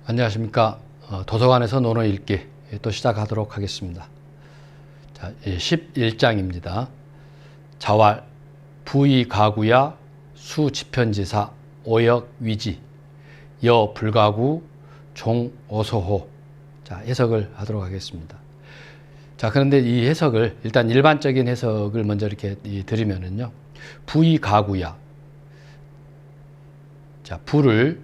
안녕하십니까. 도서관에서 논어 읽기 또 시작하도록 하겠습니다. 자, 11장입니다. 자왈, 부의가구야, 수지편지사, 오역위지, 여불가구, 종오소호. 자, 해석을 하도록 하겠습니다. 자, 그런데 이 해석을 일단 일반적인 해석을 먼저 이렇게 드리면은요. 부의가구야. 자, 부를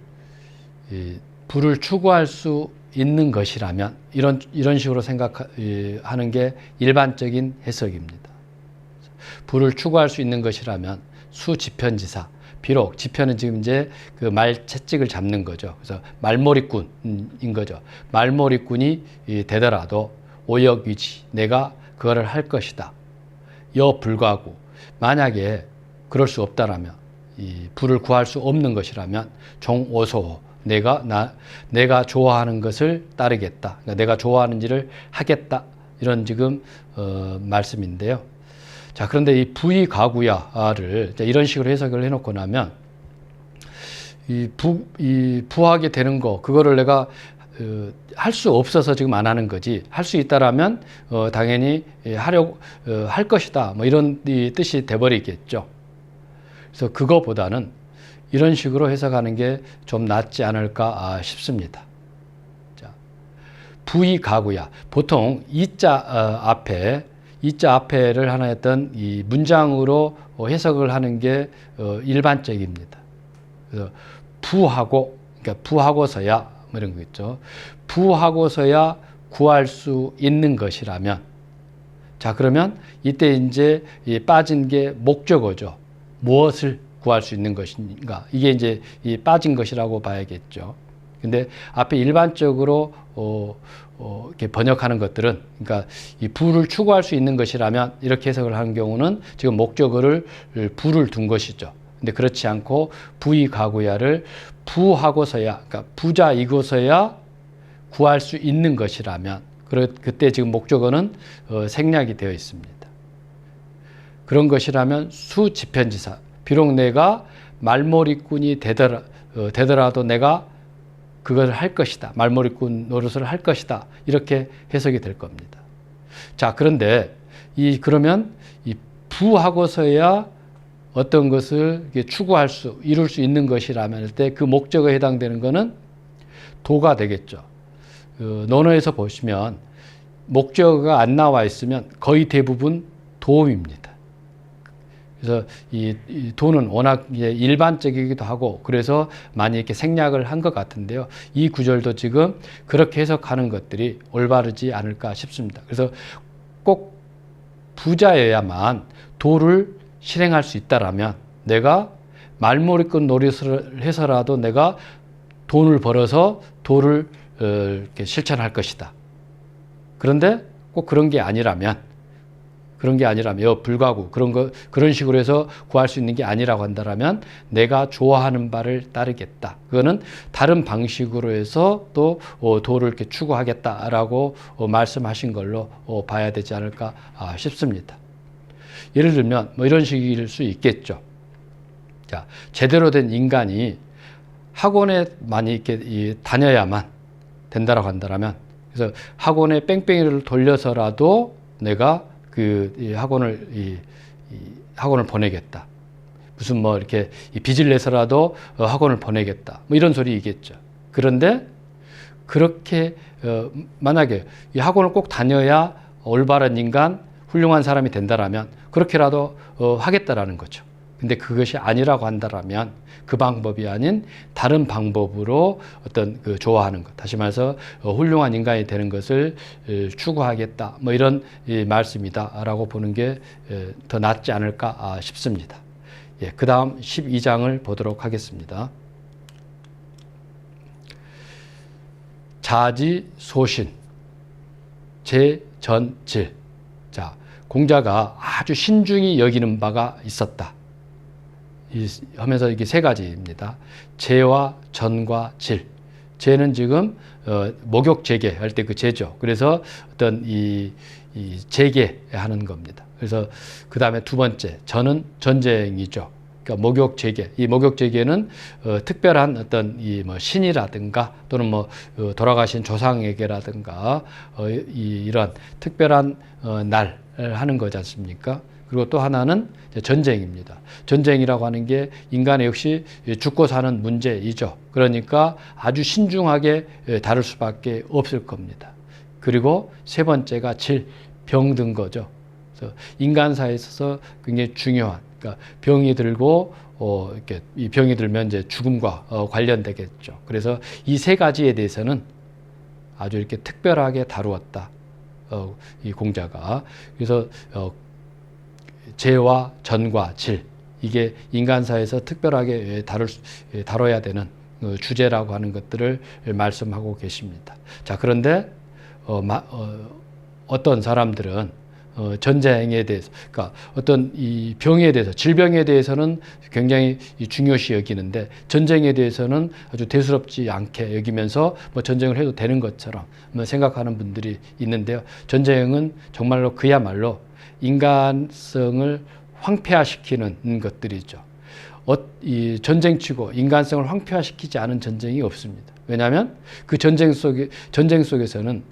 추구할 수 있는 것이라면 이런 식으로 생각하는 게 일반적인 해석입니다. 부를 추구할 수 있는 것이라면 수지편지사, 비록 지편은 지금 이제 그 말 채찍을 잡는 거죠. 그래서 말몰이꾼인 거죠. 말몰이꾼이 되더라도 오역위지, 내가 그거를 할 것이다. 여불가구, 만약에 그럴 수 없다라면, 이 부를 구할 수 없는 것이라면 종오소호, 내가 좋아하는 것을 따르겠다. 그러니까 내가 좋아하는 일을 하겠다. 이런 지금 말씀인데요. 자, 그런데 이 부의가구야를 이런 식으로 해석을 해놓고 나면 이 부하게 되는 거, 그거를 내가 할 수 없어서 지금 안 하는 거지. 할 수 있다라면 당연히 할 것이다. 뭐 이런 뜻이 돼버리겠죠. 그래서 그거보다는 이런 식으로 해석하는 게 좀 낫지 않을까 싶습니다. 자, 부의가구야. 보통 이자 앞에를 하나 했던 이 문장으로 해석을 하는 게 일반적입니다. 그래서 그러니까 부하고서야 뭐 이런 거 있죠. 부하고서야 구할 수 있는 것이라면, 자, 그러면 이때 이제 빠진 게 목적어죠. 무엇을 구할 수 있는 것인가. 이게 이제 빠진 것이라고 봐야겠죠. 근데 앞에 일반적으로 이렇게 번역하는 것들은, 그러니까 이 부를 추구할 수 있는 것이라면 이렇게 해석을 하는 경우는 지금 목적어를 부를 둔 것이죠. 근데 그렇지 않고 부의가구야를 부하고서야, 그러니까 부자이고서야 구할 수 있는 것이라면, 그때 지금 목적어는 생략이 되어 있습니다. 그런 것이라면 수지편지사, 비록 내가 말몰이꾼이 되더라도 내가 그걸 할 것이다. 말몰이꾼 노릇을 할 것이다. 이렇게 해석이 될 겁니다. 자, 그런데 그러면 이 부하고서야 어떤 것을 이룰 수 있는 것이라면 때 그 목적어에 해당되는 것은 도가 되겠죠. 논어에서 보시면 목적어가 안 나와 있으면 거의 대부분 도입니다. 그래서 이 도는 워낙 일반적이기도 하고 그래서 많이 이렇게 생략을 한 것 같은데요. 이 구절도 지금 그렇게 해석하는 것들이 올바르지 않을까 싶습니다. 그래서 꼭 부자여야만 도를 실행할 수 있다라면, 내가 말몰이꾼 노릇을 해서라도 내가 돈을 벌어서 도를 이렇게 실천할 것이다. 그런데 꼭 그런 게 아니라면 불가구 그런 식으로 해서 구할 수 있는 게 아니라고 한다면 내가 좋아하는 바를 따르겠다. 그거는 다른 방식으로 해서 또 도를 이렇게 추구하겠다라고 말씀하신 걸로 봐야 되지 않을까 싶습니다. 예를 들면 뭐 이런 식일 수 있겠죠. 자, 제대로 된 인간이 학원에 많이 이렇게 다녀야만 된다라고 한다면, 그래서 학원에 뺑뺑이를 돌려서라도 내가 학원을 보내겠다. 무슨 뭐 이렇게 빚을 내서라도 학원을 보내겠다. 뭐 이런 소리이겠죠. 그런데 그렇게 만약에 이 학원을 꼭 다녀야 올바른 인간, 훌륭한 사람이 된다라면 그렇게라도 하겠다라는 거죠. 근데 그것이 아니라고 한다라면 그 방법이 아닌 다른 방법으로 어떤 좋아하는 것, 다시 말해서 훌륭한 인간이 되는 것을 추구하겠다. 뭐 이런 말씀이다라고 보는 게 더 낫지 않을까 싶습니다. 예, 그 다음 12장을 보도록 하겠습니다. 자지소신, 제전질. 자, 공자가 아주 신중히 여기는 바가 있었다. 하면서 이게 세 가지입니다. 제와 전과 질. 제는 지금 목욕 재개 할 때 그 제죠. 그래서 어떤 이 재개하는 겁니다. 그래서 그 다음에 두 번째 전은 전쟁이죠. 그러니까 목욕제계, 이 목욕제계는 특별한 어떤 이 뭐 신이라든가 또는 뭐 돌아가신 조상에게라든가 이런 특별한 날 하는 거지 않습니까? 그리고 또 하나는 전쟁입니다. 전쟁이라고 하는 게 인간의 역시 죽고 사는 문제이죠. 그러니까 아주 신중하게 다룰 수밖에 없을 겁니다. 그리고 세 번째가 질, 병든 거죠. 그래서 인간사에 있어서 굉장히 중요한, 그러니까 병이 들고 이렇게 이 병이 들면 이제 죽음과 관련되겠죠. 그래서 이 세 가지에 대해서는 아주 이렇게 특별하게 다루었다. 이 공자가. 그래서 재와 전과 질, 이게 인간사에서 특별하게 다뤄야 되는 주제라고 하는 것들을 말씀하고 계십니다. 자, 그런데 어떤 사람들은 전쟁에 대해서, 그러니까 어떤 이 병에 대해서, 질병에 대해서는 굉장히 중요시 여기는데 전쟁에 대해서는 아주 대수롭지 않게 여기면서 뭐 전쟁을 해도 되는 것처럼 생각하는 분들이 있는데요. 전쟁은 정말로 그야말로 인간성을 황폐화시키는 것들이죠. 이 전쟁치고 인간성을 황폐화시키지 않은 전쟁이 없습니다. 왜냐하면 그 전쟁 속에서는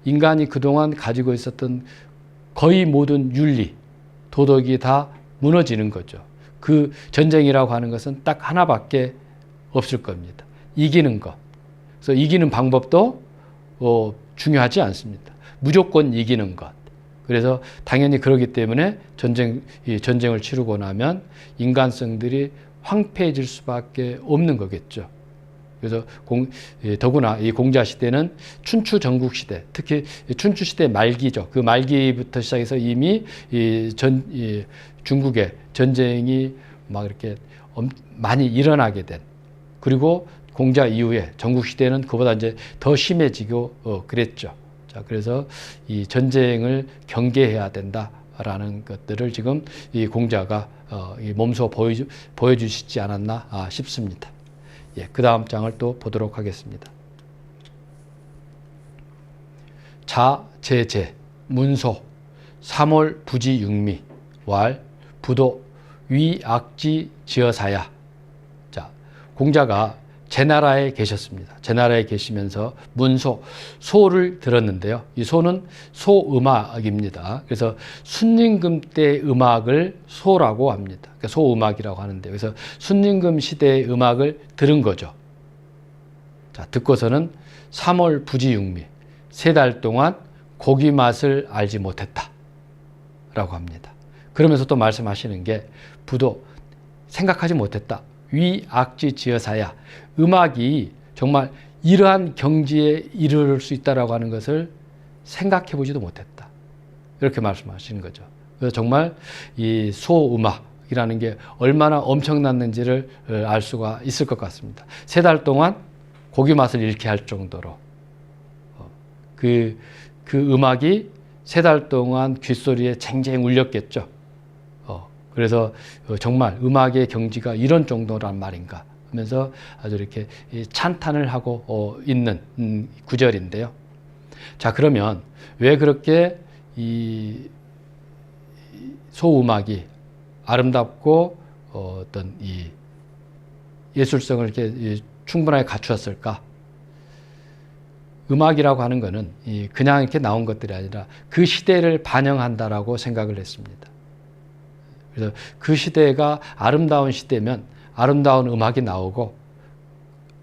인간이 그동안 가지고 있었던 거의 모든 윤리, 도덕이 다 무너지는 거죠. 그 전쟁이라고 하는 것은 딱 하나밖에 없을 겁니다. 이기는 것. 그래서 이기는 방법도 중요하지 않습니다. 무조건 이기는 것. 그래서 당연히 그러기 때문에 전쟁을 치르고 나면 인간성들이 황폐해질 수밖에 없는 거겠죠. 그래서 더구나 이 공자 시대는 춘추 전국 시대, 특히 춘추 시대 말기죠. 그 말기부터 시작해서 이미 중국의 전쟁이 막 이렇게 많이 일어나게 된, 그리고 공자 이후에 전국 시대는 그보다 이제 더 심해지고 그랬죠. 자, 그래서 이 전쟁을 경계해야 된다라는 것들을 지금 이 공자가 몸소 보여주시지 않았나 싶습니다. 예, 그 다음 장을 또 보도록 하겠습니다. 자, 제, 문소, 삼월, 부지, 육미, 왈, 부도, 위, 악지, 지어사야. 자, 공자가 제나라에 계셨습니다. 제나라에 계시면서 문소, 소를 들었는데요. 이 소는 소음악입니다. 그래서 순임금 때 음악을 소라고 합니다. 그러니까 소음악이라고 하는데, 그래서 순임금 시대의 음악을 들은 거죠. 자, 듣고서는 3월 부지육미, 3달 동안 고기 맛을 알지 못했다 라고 합니다. 그러면서 또 말씀하시는 게 부도, 생각하지 못했다. 위, 악지, 지어사야. 음악이 정말 이러한 경지에 이르를 수 있다라고 하는 것을 생각해 보지도 못했다. 이렇게 말씀하시는 거죠. 그래서 정말 이 소음악이라는 게 얼마나 엄청났는지를 알 수가 있을 것 같습니다. 3달 동안 고기 맛을 잃게 할 정도로 그 음악이 3달 동안 귓소리에 쟁쟁 울렸겠죠. 그래서 정말 음악의 경지가 이런 정도란 말인가 하면서 아주 이렇게 찬탄을 하고 있는 구절인데요. 자, 그러면 왜 그렇게 이 소음악이 아름답고 어떤 이 예술성을 이렇게 충분하게 갖추었을까? 음악이라고 하는 것은 그냥 이렇게 나온 것들이 아니라 그 시대를 반영한다라고 생각을 했습니다. 그래서 그 시대가 아름다운 시대면 아름다운 음악이 나오고,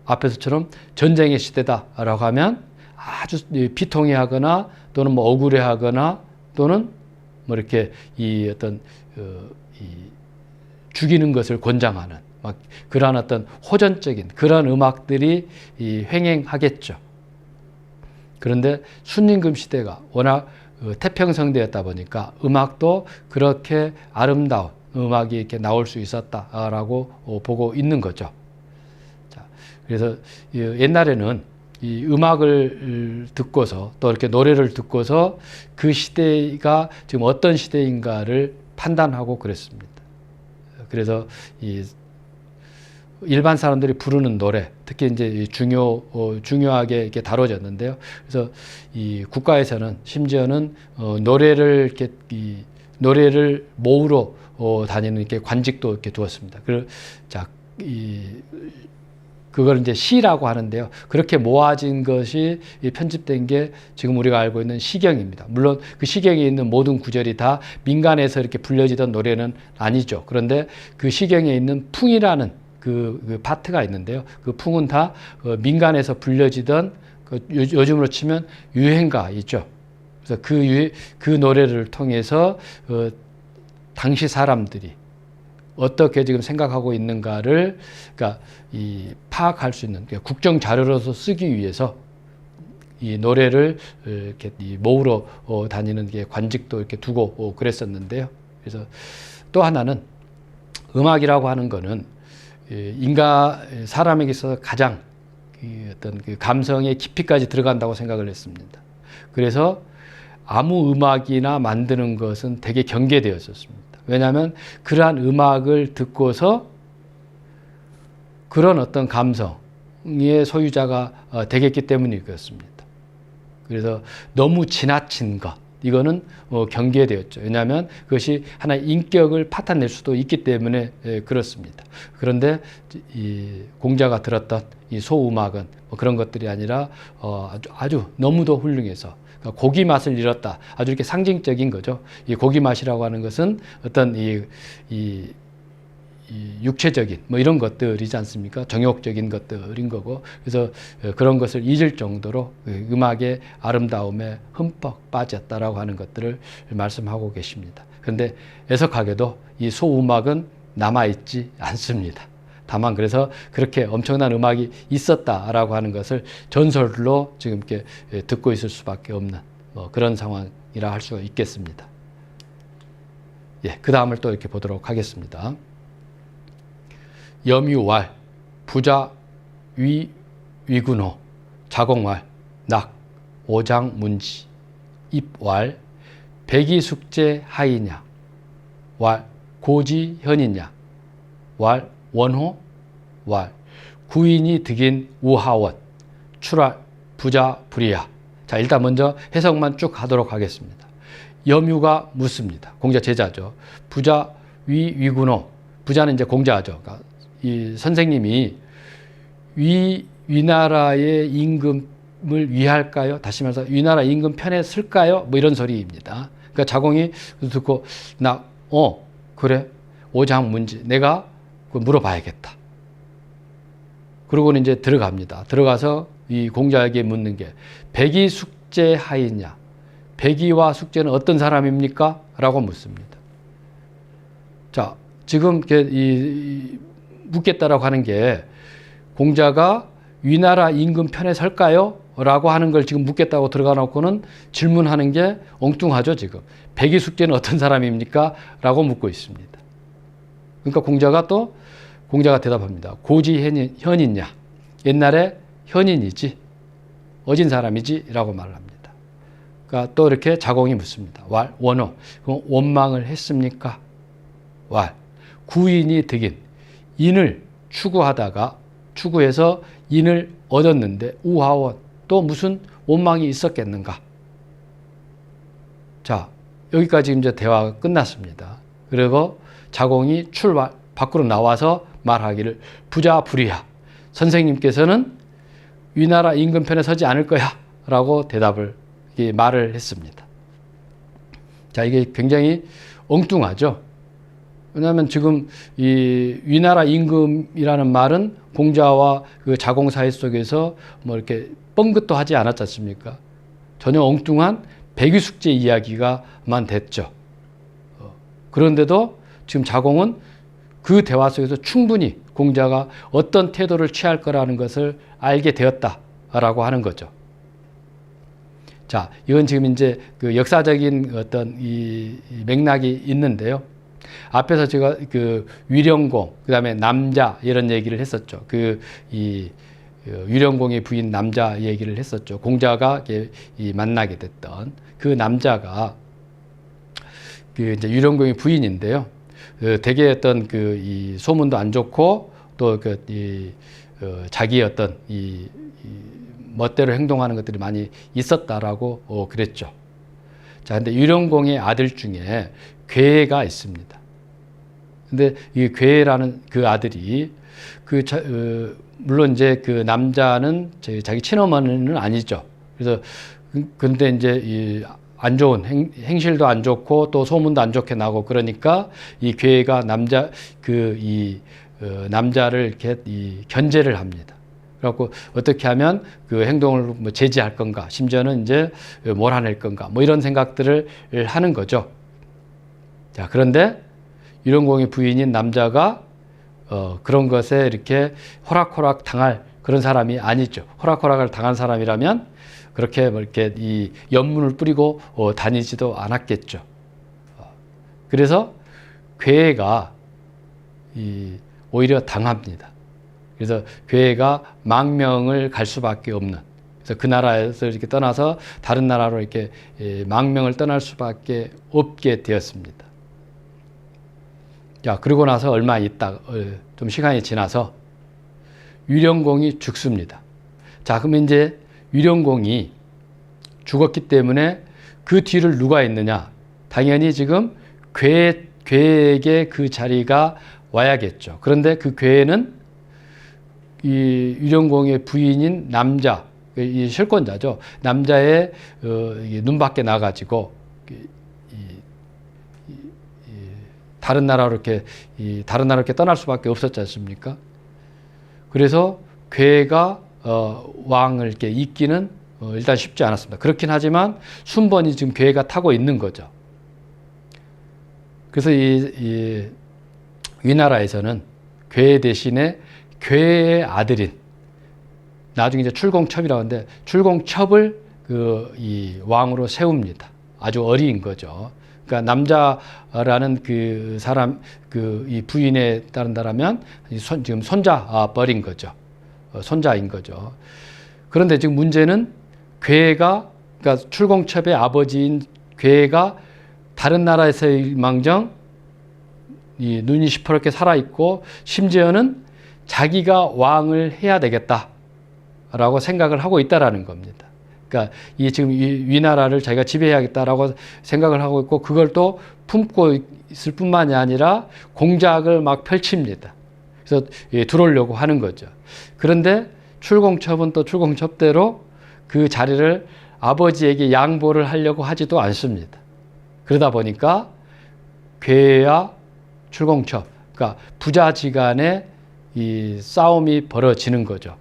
앞에서처럼 전쟁의 시대다라고 하면 아주 비통해하거나 또는 뭐 억울해하거나 또는 뭐 이렇게 이 어떤 죽이는 것을 권장하는 막 그러한 어떤 호전적인 그런 음악들이 횡행하겠죠. 그런데 순임금 시대가 워낙 태평성대였다 보니까 음악도 그렇게 아름다운 음악이 이렇게 나올 수 있었다라고 보고 있는 거죠. 자, 그래서 옛날에는 이 음악을 듣고서 또 이렇게 노래를 듣고서 그 시대가 지금 어떤 시대인가를 판단하고 그랬습니다. 그래서 이 일반 사람들이 부르는 노래, 특히 이제 중요하게 이렇게 다뤄졌는데요. 그래서 이 국가에서는 심지어는 노래를 모으로 다니는 이렇게 관직도 이렇게 두었습니다. 자, 그걸 이제 시라고 하는데요. 그렇게 모아진 것이 편집된 게 지금 우리가 알고 있는 시경입니다. 물론 그 시경에 있는 모든 구절이 다 민간에서 이렇게 불려지던 노래는 아니죠. 그런데 그 시경에 있는 풍이라는 그 파트가 있는데요. 그 풍은 다 민간에서 불려지던 요즘으로 치면 유행가 있죠. 그래서 그 노래를 통해서 당시 사람들이 어떻게 지금 생각하고 있는가를 그러니까 파악할 수 있는 그러니까 국정 자료로서 쓰기 위해서 이 노래를 이렇게 모으러 다니는 게 관직도 이렇게 두고 그랬었는데요. 그래서 또 하나는 음악이라고 하는 거는 사람에게 있어서 가장 어떤 그 감성의 깊이까지 들어간다고 생각을 했습니다. 그래서 아무 음악이나 만드는 것은 되게 경계되었었습니다. 왜냐하면 그러한 음악을 듣고서 그런 어떤 감성의 소유자가 되겠기 때문이었습니다. 그래서 너무 지나친 것, 이거는 경계되었죠. 왜냐하면 그것이 하나의 인격을 파탄낼 수도 있기 때문에 그렇습니다. 그런데 이 공자가 들었던 이 소음악은 그런 것들이 아니라 아주 너무도 훌륭해서 고기 맛을 잃었다. 아주 이렇게 상징적인 거죠. 이 고기 맛이라고 하는 것은 어떤 이 육체적인 뭐 이런 것들이지 않습니까? 정욕적인 것들인 거고, 그래서 그런 것을 잊을 정도로 음악의 아름다움에 흠뻑 빠졌다라고 하는 것들을 말씀하고 계십니다. 그런데 애석하게도 이 소음악은 남아있지 않습니다. 다만 그래서 그렇게 엄청난 음악이 있었다라고 하는 것을 전설로 지금 이렇게 듣고 있을 수밖에 없는 그런 상황이라 할 수가 있겠습니다. 예, 그 다음을 또 이렇게 보도록 하겠습니다. 염유왈, 부자 위군호, 자공왈, 낙, 오장문지, 입왈, 백이숙제 하이냐, 왈, 고지현이냐, 왈, 원호, 왈, 구인이 득인 우하원, 출할, 부자 불이야. 자, 일단 먼저 해석만 쭉 하도록 하겠습니다. 염유가 묻습니다. 공자 제자죠. 부자 위군호, 부자는 이제 공자죠. 그러니까 이 선생님이 위나라의 임금을 위할까요? 다시 말해서 위나라 임금 편에 설까요? 뭐 이런 소리입니다. 그러니까 자공이 듣고 그래 오장문지 내가 물어봐야겠다. 그러고는 이제 들어갑니다. 들어가서 이 공자에게 묻는 게 백이숙제하이냐? 백이와 숙제는 어떤 사람입니까? 라고 묻습니다. 자, 지금 묻겠다라고 하는 게 공자가 위나라 임금 편에 설까요? 라고 하는 걸 지금 묻겠다고 들어가 놓고는 질문하는 게 엉뚱하죠, 지금. 백이숙제는 어떤 사람입니까? 라고 묻고 있습니다. 그러니까 공자가 대답합니다. 고지현이냐? 옛날에 현인이지, 어진 사람이지? 라고 말을 합니다. 그러니까 또 이렇게 자공이 묻습니다. 왈, 원호. 그럼 원망을 했습니까? 왈, 구인이 득인. 인을 추구해서 인을 얻었는데 우하원 또 무슨 원망이 있었겠는가? 자, 여기까지 이제 대화가 끝났습니다. 그리고 자공이 밖으로 나와서 말하기를 부자 불이야. 선생님께서는 위나라 임금 편에 서지 않을 거야. 라고 말을 했습니다. 자, 이게 굉장히 엉뚱하죠. 왜냐하면 지금 이 위나라 임금이라는 말은 공자와 그 자공 사이 속에서 뭐 이렇게 뻥긋도 하지 않았지 않습니까? 전혀 엉뚱한 백위숙제 이야기가만 됐죠. 그런데도 지금 자공은 그 대화 속에서 충분히 공자가 어떤 태도를 취할 거라는 것을 알게 되었다라고 하는 거죠. 자, 이건 지금 이제 그 역사적인 어떤 이 맥락이 있는데요. 앞에서 제가 그 위령공, 그 다음에 남자 이런 얘기를 했었죠. 위령공의 부인 남자 얘기를 했었죠. 공자가 만나게 됐던 그 남자가 이제 위령공의 부인인데요. 되게 어떤 이 소문도 안 좋고 또 자기 어떤 멋대로 행동하는 것들이 많이 있었다라고 그랬죠. 자, 근데 위령공의 아들 중에 괴가 있습니다. 근데 이 괴라는 그 아들이 물론 이제 그 남자는 자기 친어머니는 아니죠. 그래서 근데 이제 이 안 좋은 행실도 안 좋고 또 소문도 안 좋게 나고 그러니까 이 괴가 남자를 이렇게 견제를 합니다. 그래갖고 어떻게 하면 그 행동을 뭐 제지할 건가, 심지어는 이제 몰아낼 건가, 뭐 이런 생각들을 하는 거죠. 자, 그런데 유령공의 부인인 남자가 그런 것에 이렇게 호락호락 당할 그런 사람이 아니죠. 호락호락을 당한 사람이라면 그렇게 뭐 이렇게 이 연문을 뿌리고 다니지도 않았겠죠. 그래서 괴가 오히려 당합니다. 그래서 괴가 망명을 갈 수밖에 없는. 그래서 그 나라에서 이렇게 떠나서 다른 나라로 이렇게 망명을 떠날 수밖에 없게 되었습니다. 자, 그러고 나서 얼마 있다, 좀 시간이 지나서 유령공이 죽습니다. 자, 그러면 이제 유령공이 죽었기 때문에 그 뒤를 누가 했느냐? 당연히 지금 괴에게 그 자리가 와야겠죠. 그런데 그 괴는 이 유령공의 부인인 남자, 이 실권자죠. 남자의 눈밖에 나가지고 다른 나라로 이렇게 떠날 수밖에 없었지 않습니까? 그래서 괴가 왕을 이렇게 잇기는 일단 쉽지 않았습니다. 그렇긴 하지만 순번이 지금 괴가 타고 있는 거죠. 그래서 이 위나라에서는 괴 대신에 괴의 아들인 나중에 이제 출공첩이라고 하는데 출공첩을 이 왕으로 세웁니다. 아주 어린 거죠. 그러니까 남자라는 그 사람 이 부인에 따른다면 지금 손자뻘인 거죠. 손자인 거죠. 그런데 지금 문제는 그러니까 출공첩의 아버지인 괴가 다른 나라에서의 망정 눈이 시퍼렇게 살아있고 심지어는 자기가 왕을 해야 되겠다라고 생각을 하고 있다라는 겁니다. 그러니까 지금 위나라를 자기가 지배해야겠다라고 생각을 하고 있고 그걸 또 품고 있을 뿐만이 아니라 공작을 막 펼칩니다. 그래서 들어오려고 하는 거죠. 그런데 출공첩은 또 출공첩대로 그 자리를 아버지에게 양보를 하려고 하지도 않습니다. 그러다 보니까 괴와 출공첩, 그러니까 부자지간의 이 싸움이 벌어지는 거죠.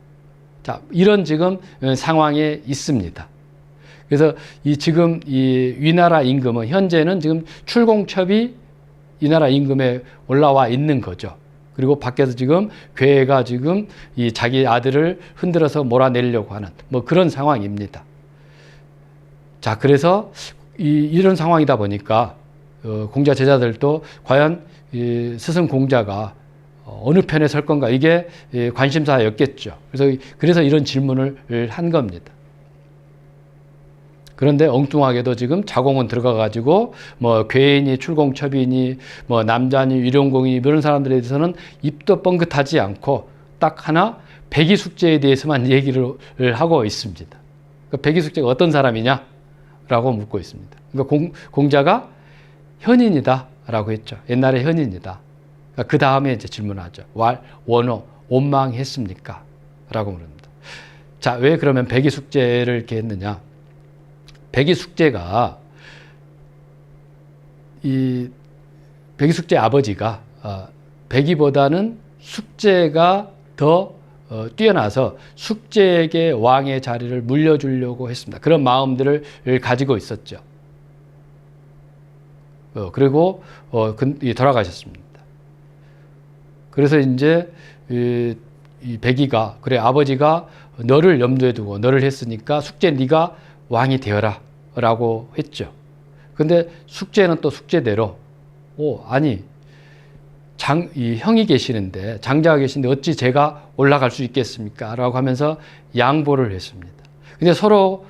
자, 이런 지금 상황에 있습니다. 그래서 지금 이 위나라 임금은 현재는 지금 출공첩이 이 나라 임금에 올라와 있는 거죠. 그리고 밖에서 지금 괴가 지금 자기 아들을 흔들어서 몰아내려고 하는 뭐 그런 상황입니다. 자, 그래서 이런 상황이다 보니까 공자 제자들도 과연 스승 공자가 어느 편에 설 건가 이게 관심사였겠죠. 그래서 이런 질문을 한 겁니다. 그런데 엉뚱하게도 지금 자공은 들어가 가지고 뭐 괴인이 출공첩이니 뭐 남자니 유령공이니 이런 사람들에 대해서는 입도 뻥긋하지 않고 딱 하나 백이숙제에 대해서만 얘기를 하고 있습니다. 그러니까 백이숙제가 어떤 사람이냐라고 묻고 있습니다. 그러니까 공자가 현인이다라고 했죠. 옛날에 현인이다. 그러니까 그 다음에 이제 질문하죠. 원호 원망했습니까? 라고 물습니다. 자, 왜 그러면 백이숙제를 이렇게 했느냐? 백이숙제가 백이숙제 아버지가 백이보다는 숙제가 더 뛰어나서 숙제에게 왕의 자리를 물려주려고 했습니다. 그런 마음들을 가지고 있었죠. 그리고 돌아가셨습니다. 그래서 이제 이 백이가 그래 아버지가 너를 염두에 두고 너를 했으니까 숙제 네가 왕이 되어라 라고 했죠. 근데 숙제는 또 숙제대로 아니 이 형이 계시는데 장자가 계시는데 어찌 제가 올라갈 수 있겠습니까? 라고 하면서 양보를 했습니다. 근데 서로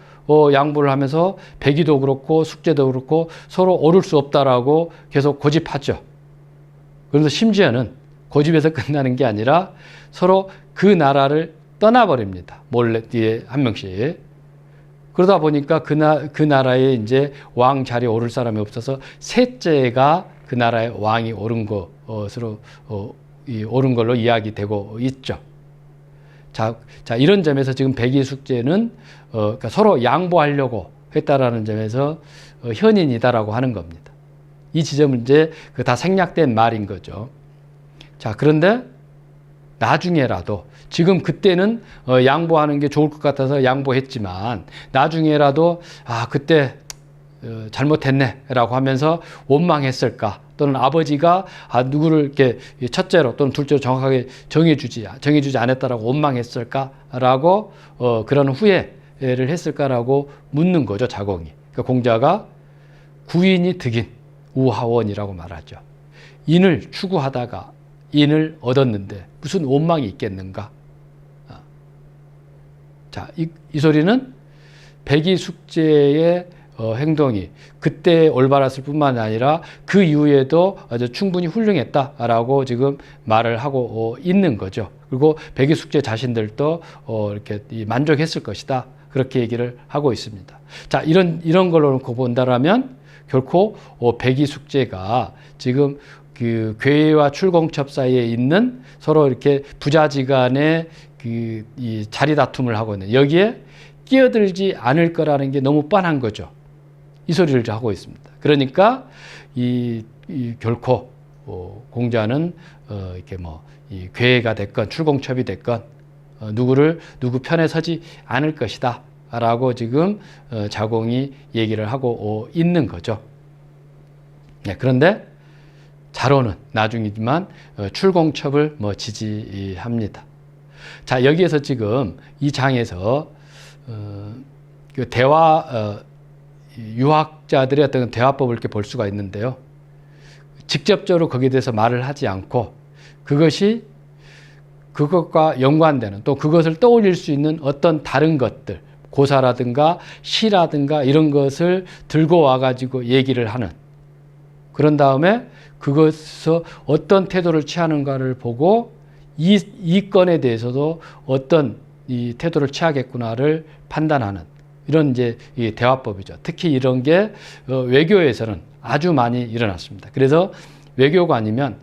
양보를 하면서 백이도 그렇고 숙제도 그렇고 서로 오를 수 없다라고 계속 고집하죠. 그래서 심지어는 고집에서 끝나는 게 아니라 서로 그 나라를 떠나버립니다. 몰래 뒤에 한 명씩. 그러다 보니까 그 나라에 이제 왕 자리에 오를 사람이 없어서 셋째가 그 나라의 왕이 옳은 것으로 옳은 걸로 이야기되고 있죠. 자, 이런 점에서 지금 백의 숙제는 그러니까 서로 양보하려고 했다라는 점에서 현인이다라고 하는 겁니다. 이 지점은 이제 그 다 생략된 말인 거죠. 자, 그런데 나중에라도 지금 그때는 양보하는 게 좋을 것 같아서 양보했지만 나중에라도 그때 잘못했네라고 하면서 원망했을까? 또는 아버지가 누구를 이렇게 첫째로 또는 둘째로 정확하게 정해주지 않았다라고 원망했을까라고 그런 후회를 했을까라고 묻는 거죠, 자공이. 그러니까 공자가 구인이 득인 우하원이라고 말하죠. 인을 추구하다가 인을 얻었는데 무슨 원망이 있겠는가? 자, 이 소리는 백의 숙제의 행동이 그때 올바랐을 뿐만 아니라 그 이후에도 아주 충분히 훌륭했다라고 지금 말을 하고 있는 거죠. 그리고 백의 숙제 자신들도 이렇게 만족했을 것이다. 그렇게 얘기를 하고 있습니다. 자, 이런 걸로 놓고 본다라면 결코 백의 숙제가 지금 그 괴와 출공첩 사이에 있는 서로 이렇게 부자지간의 이 자리 다툼을 하고 있는 여기에 끼어들지 않을 거라는 게 너무 뻔한 거죠. 이 소리를 하고 있습니다. 그러니까 이 결코 공자는 이렇게 이 괴가 됐건 출공첩이 됐건 누구 편에 서지 않을 것이다 라고 지금 자공이 얘기를 하고 있는 거죠. 네, 그런데 자로는 나중이지만 출공첩을 지지합니다. 자, 여기에서 지금 이 장에서 그 유학자들의 어떤 대화법을 이렇게 볼 수가 있는데요. 직접적으로 거기에 대해서 말을 하지 않고 그것과 연관되는 또 그것을 떠올릴 수 있는 어떤 다른 것들, 고사라든가 시라든가 이런 것을 들고 와가지고 얘기를 하는, 그런 다음에 그것에서 어떤 태도를 취하는가를 보고 이 건에 대해서도 어떤 이 태도를 취하겠구나를 판단하는 이런 이제 이 대화법이죠. 특히 이런 게 외교에서는 아주 많이 일어났습니다. 그래서 외교관이면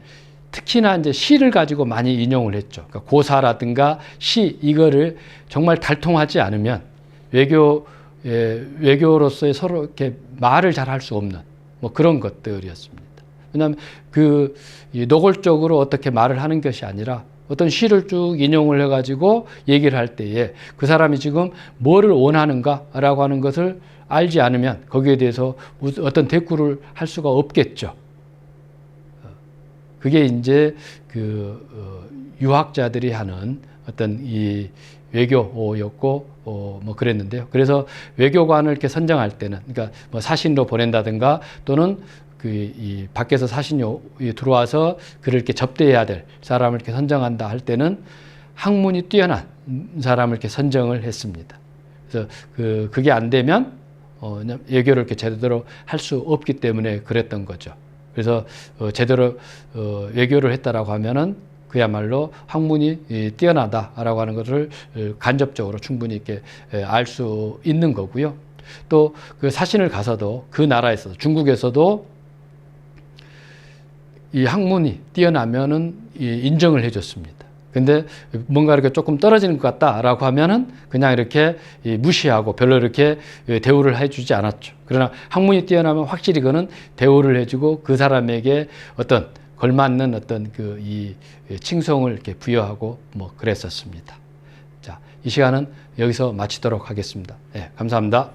특히나 이제 시를 가지고 많이 인용을 했죠. 그러니까 고사라든가 시 이거를 정말 달통하지 않으면 외교로서의 서로 이렇게 말을 잘 할 수 없는 그런 것들이었습니다. 왜냐하면 노골적으로 어떻게 말을 하는 것이 아니라 어떤 시를 쭉 인용을 해가지고 얘기를 할 때에 그 사람이 지금 뭐를 원하는가라고 하는 것을 알지 않으면 거기에 대해서 어떤 대꾸를 할 수가 없겠죠. 그게 이제 유학자들이 하는 어떤 이 외교였고 그랬는데요. 그래서 외교관을 이렇게 선정할 때는 그러니까 사신으로 보낸다든가 또는 이 밖에서 사신이 들어와서 그를 이렇게 접대해야 될 사람을 이렇게 선정한다 할 때는 학문이 뛰어난 사람을 이렇게 선정을 했습니다. 그래서 그게 안 되면 외교를 이렇게 제대로 할 수 없기 때문에 그랬던 거죠. 그래서 제대로 외교를 했다라고 하면은 그야말로 학문이 뛰어나다라고 하는 것을 간접적으로 충분히 이렇게 알 수 있는 거고요. 또 그 사신을 가서도 그 나라에서도 중국에서도 이 학문이 뛰어나면은 인정을 해줬습니다. 근데 뭔가 이렇게 조금 떨어지는 것 같다라고 하면은 그냥 이렇게 무시하고 별로 이렇게 대우를 해주지 않았죠. 그러나 학문이 뛰어나면 확실히 그는 대우를 해주고 그 사람에게 어떤 걸맞는 어떤 이 칭송을 이렇게 부여하고 그랬었습니다. 자, 이 시간은 여기서 마치도록 하겠습니다. 네, 감사합니다.